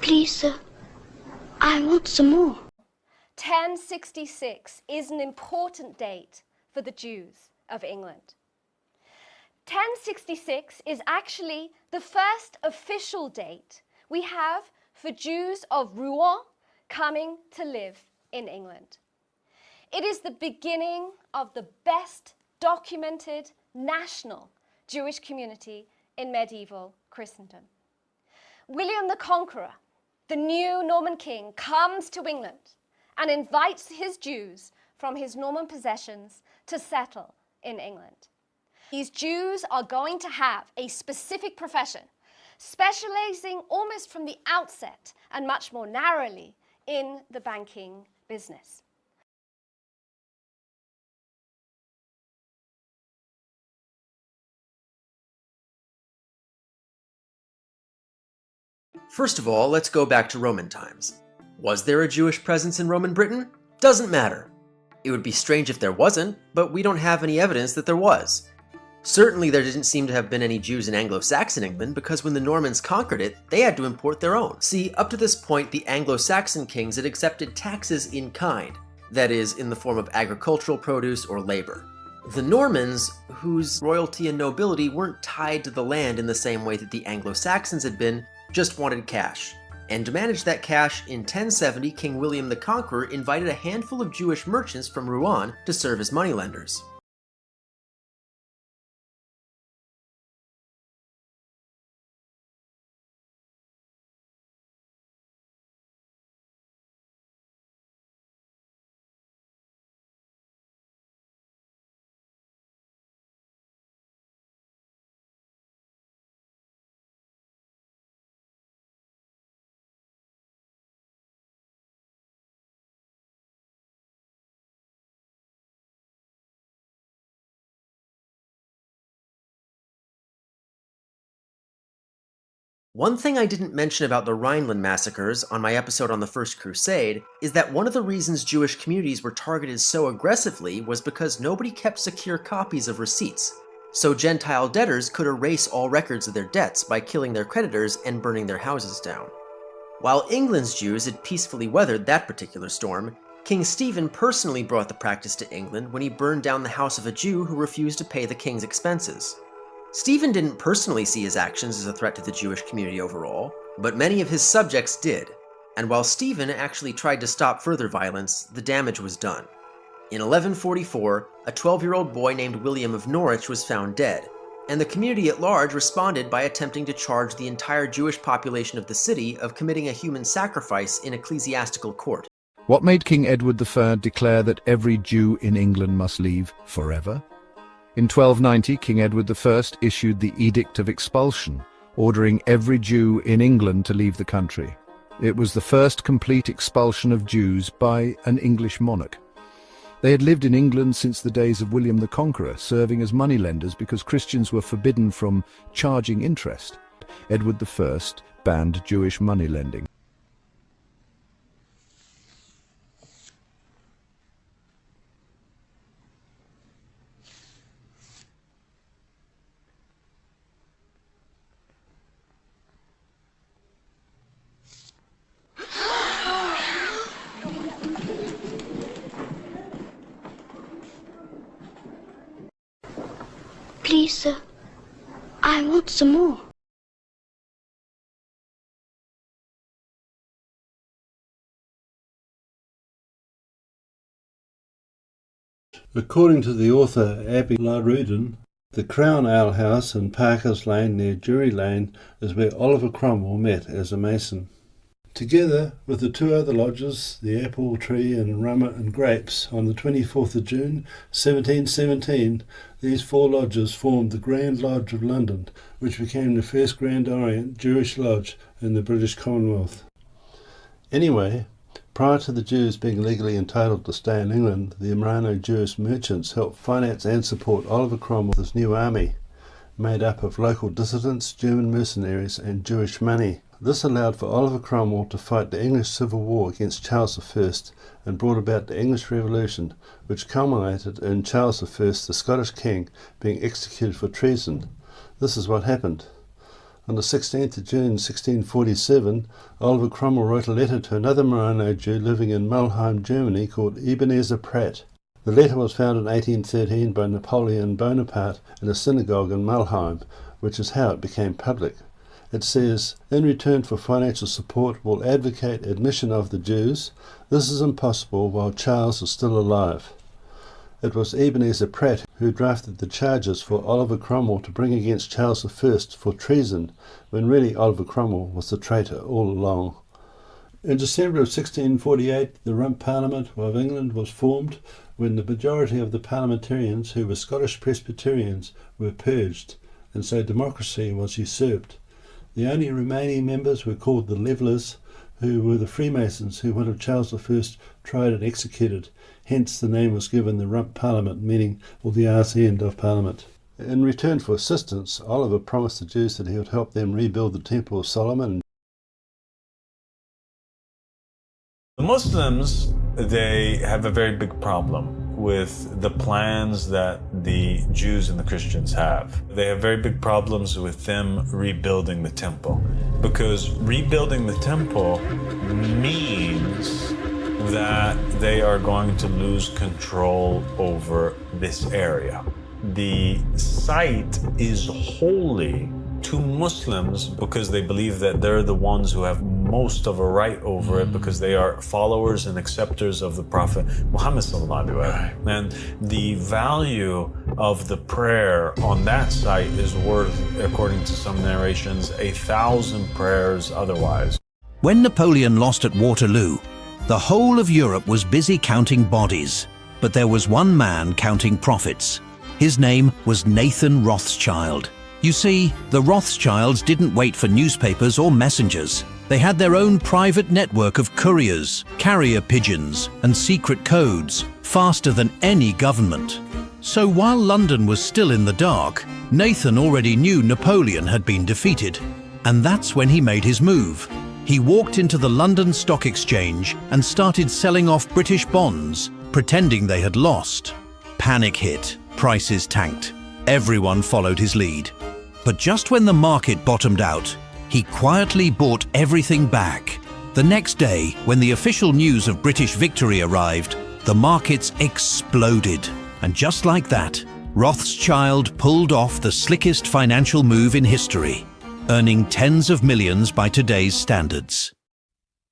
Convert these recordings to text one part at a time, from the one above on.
Please, sir, I want some more. 1066 is an important date for the Jews of England. 1066 is actually the first official date we have for Jews of Rouen coming to live in England. It is the beginning of the best documented national Jewish community in medieval Christendom. William the Conqueror, the new Norman king, comes to England and invites his Jews from his Norman possessions to settle in England. These Jews are going to have a specific profession, specializing almost from the outset and much more narrowly in the banking business. First of all, let's go back to Roman times. Was there a Jewish presence in Roman Britain? Doesn't matter. It would be strange if there wasn't, but we don't have any evidence that there was. Certainly there didn't seem to have been any Jews in Anglo-Saxon England, because when the Normans conquered it, they had to import their own. See, up to this point, the Anglo-Saxon kings had accepted taxes in kind, that is, in the form of agricultural produce or labor. The Normans, whose royalty and nobility weren't tied to the land in the same way that the Anglo-Saxons had been, just wanted cash. And to manage that cash, in 1070, King William the Conqueror invited a handful of Jewish merchants from Rouen to serve as moneylenders. One thing I didn't mention about the Rhineland massacres on my episode on the First Crusade is that one of the reasons Jewish communities were targeted so aggressively was because nobody kept secure copies of receipts, so Gentile debtors could erase all records of their debts by killing their creditors and burning their houses down. While England's Jews had peacefully weathered that particular storm, King Stephen personally brought the practice to England when he burned down the house of a Jew who refused to pay the king's expenses. Stephen didn't personally see his actions as a threat to the Jewish community overall, but many of his subjects did, and while Stephen actually tried to stop further violence, the damage was done. In 1144, a 12-year-old boy named William of Norwich was found dead, and the community at large responded by attempting to charge the entire Jewish population of the city of committing a human sacrifice in ecclesiastical court. What made King Edward III declare that every Jew in England must leave forever? In 1290, King Edward I issued the Edict of Expulsion, ordering every Jew in England to leave the country. It was the first complete expulsion of Jews by an English monarch. They had lived in England since the days of William the Conqueror, serving as moneylenders because Christians were forbidden from charging interest. Edward I banned Jewish moneylending. Please, sir, I want some more. According to the author Abby Laruden, the Crown Ale House in Parker's Lane near Drury Lane is where Oliver Cromwell met as a mason. Together with the two other lodges, the Apple Tree and Rummer and Grapes, on the 24th of June 1717, these four lodges formed the Grand Lodge of London, which became the first Grand Orient Jewish lodge in the British Commonwealth. Anyway, prior to the Jews being legally entitled to stay in England, the Marano-Jewish merchants helped finance and support Oliver Cromwell's new army, made up of local dissidents, German mercenaries and Jewish money. This allowed for Oliver Cromwell to fight the English Civil War against Charles I and brought about the English Revolution, which culminated in Charles I, the Scottish king, being executed for treason. This is what happened. On the 16th of June 1647, Oliver Cromwell wrote a letter to another Merino Jew living in Mulheim, Germany, called Ebenezer Pratt. The letter was found in 1813 by Napoleon Bonaparte in a synagogue in Mulheim, which is how it became public. It says, "In return for financial support, will advocate admission of the Jews. This is impossible while Charles is still alive." It was Ebenezer Pratt who drafted the charges for Oliver Cromwell to bring against Charles I for treason, when really Oliver Cromwell was the traitor all along. In December of 1648, the Rump Parliament of England was formed, when the majority of the parliamentarians, who were Scottish Presbyterians, were purged, and so democracy was usurped. The only remaining members were called the Levellers, who were the Freemasons who would have Charles I tried and executed. Hence the name was given the Rump Parliament, meaning, or the arse end of Parliament. In return for assistance, Oliver promised the Jews that he would help them rebuild the Temple of Solomon. The Muslims, they have a very big problem with the plans that the Jews and the Christians have. They have very big problems with them rebuilding the temple, because rebuilding the temple means that they are going to lose control over this area. The site is holy to Muslims because they believe that they're the ones who have most of a right over it, because they are followers and acceptors of the Prophet Muhammad sallallahu alaihi wasallam. And the value of the prayer on that site is worth, according to some narrations, 1,000 prayers otherwise. When Napoleon lost at Waterloo, the whole of Europe was busy counting bodies, but there was one man counting profits. His name was Nathan Rothschild. You see, the Rothschilds didn't wait for newspapers or messengers. They had their own private network of couriers, carrier pigeons, and secret codes, faster than any government. So while London was still in the dark, Nathan already knew Napoleon had been defeated. And that's when he made his move. He walked into the London Stock Exchange and started selling off British bonds, pretending they had lost. Panic hit, prices tanked. Everyone followed his lead. But just when the market bottomed out, he quietly bought everything back. The next day, when the official news of British victory arrived, the markets exploded. And just like that, Rothschild pulled off the slickest financial move in history, earning tens of millions by today's standards.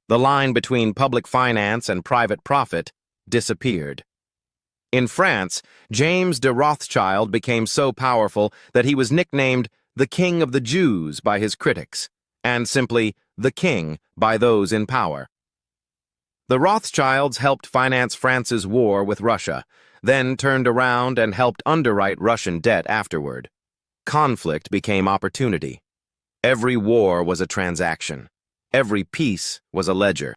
The line between public finance and private profit disappeared. In France, James de Rothschild became so powerful that he was nicknamed the King of the Jews by his critics, and simply the King by those in power. The Rothschilds helped finance France's war with Russia, then turned around and helped underwrite Russian debt afterward. Conflict became opportunity. Every war was a transaction. Every peace was a ledger.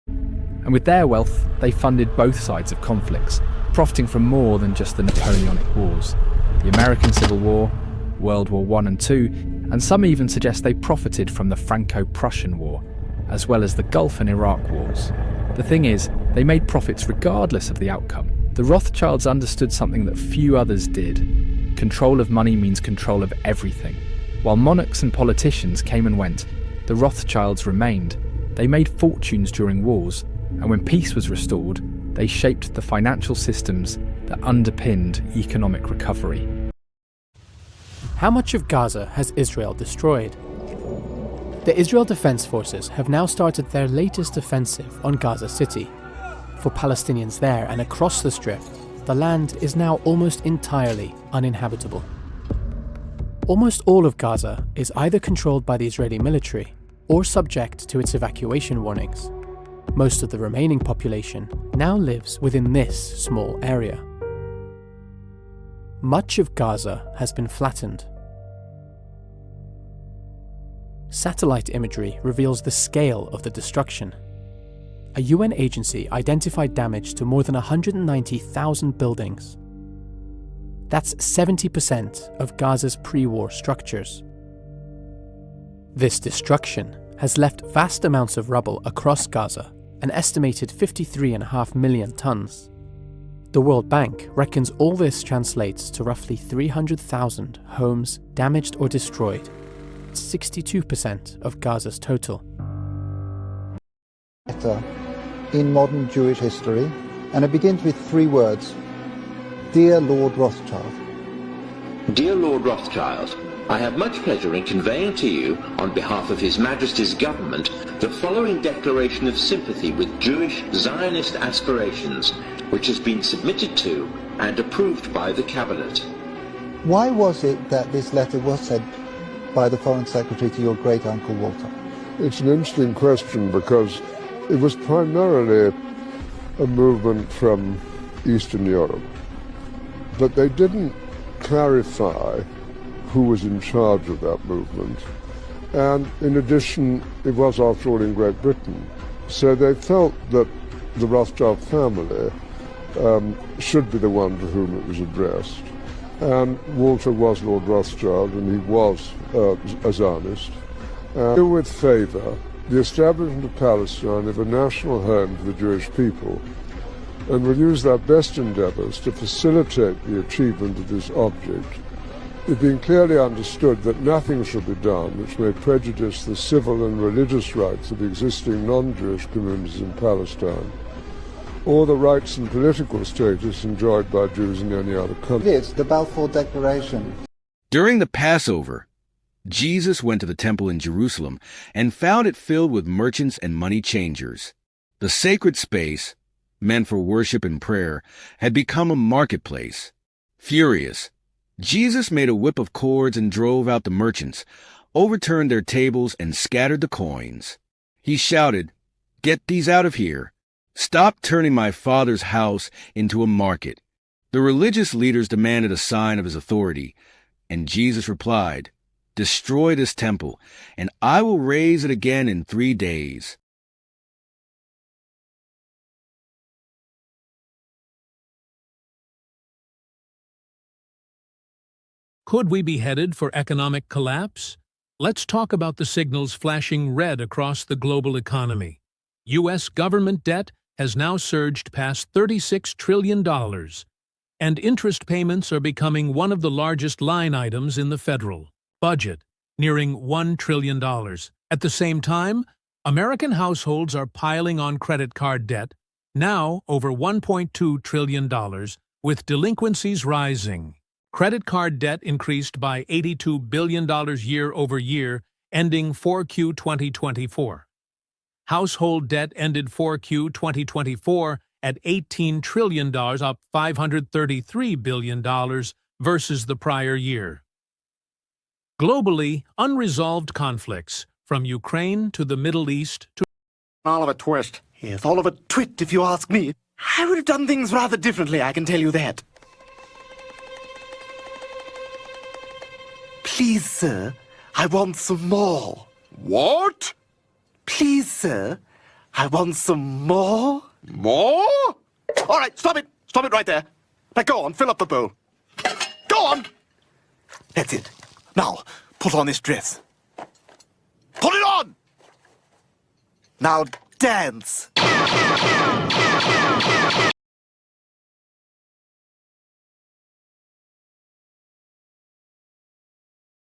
And with their wealth, they funded both sides of conflicts, profiting from more than just the Napoleonic Wars. The American Civil War, World War I and II, and some even suggest they profited from the Franco-Prussian War, as well as the Gulf and Iraq wars. The thing is, they made profits regardless of the outcome. The Rothschilds understood something that few others did. Control of money means control of everything. While monarchs and politicians came and went, the Rothschilds remained. They made fortunes during wars, and when peace was restored, they shaped the financial systems that underpinned economic recovery. How much of Gaza has Israel destroyed? The Israel Defense Forces have now started their latest offensive on Gaza City. For Palestinians there and across the Strip, the land is now almost entirely uninhabitable. Almost all of Gaza is either controlled by the Israeli military or subject to its evacuation warnings. Most of the remaining population now lives within this small area. Much of Gaza has been flattened. Satellite imagery reveals the scale of the destruction. A UN agency identified damage to more than 190,000 buildings. That's 70% of Gaza's pre-war structures. This destruction has left vast amounts of rubble across Gaza, an estimated 53.5 million tons. The World Bank reckons all this translates to roughly 300,000 homes damaged or destroyed, 62% of Gaza's total. In modern Jewish history, and it begins with 3 words. Dear Lord Rothschild. Dear Lord Rothschild, I have much pleasure in conveying to you, on behalf of His Majesty's government, the following declaration of sympathy with Jewish Zionist aspirations, which has been submitted to and approved by the Cabinet. Why was it that this letter was sent by the Foreign Secretary to your great-uncle Walter? It's an interesting question because it was primarily a movement from Eastern Europe, but they didn't clarify who was in charge of that movement. And in addition, it was after all in Great Britain. So they felt that the Rothschild family should be the one to whom it was addressed. And Walter was Lord Rothschild, and he was a Zionist. With favour the establishment of Palestine as a national home for the Jewish people, and will use their best endeavours to facilitate the achievement of this object, it being clearly understood that nothing shall be done which may prejudice the civil and religious rights of existing non-Jewish communities in Palestine, or the rights and political status enjoyed by Jews in any other country. It is the Balfour Declaration. During the Passover, Jesus went to the temple in Jerusalem and found it filled with merchants and money changers. The sacred space, meant for worship and prayer, had become a marketplace. Furious, Jesus made a whip of cords and drove out the merchants, overturned their tables, and scattered the coins. He shouted, "Get these out of here! Stop turning my Father's house into a market." The religious leaders demanded a sign of his authority, and Jesus replied, "Destroy this temple, and I will raise it again in 3 days." Could we be headed for economic collapse? Let's talk about the signals flashing red across the global economy. U.S. government debt has now surged past $36 trillion, and interest payments are becoming one of the largest line items in the federal budget, nearing $1 trillion. At the same time, American households are piling on credit card debt, now over $1.2 trillion, with delinquencies rising. Credit card debt increased by $82 billion year over year, ending 4Q 2024. Household debt ended 4Q 2024 at $18 trillion, up $533 billion versus the prior year. Globally, unresolved conflicts, from Ukraine to the Middle East to Oliver Twist. Yes, Oliver Twit, if you ask me. I would have done things rather differently, I can tell you that. Please, sir, I want some more. What? Please, sir, I want some more. More? All right, stop it. Stop it right there. Now go on, fill up the bowl. Go on. That's it. Now, put on this dress. Put it on! Now dance.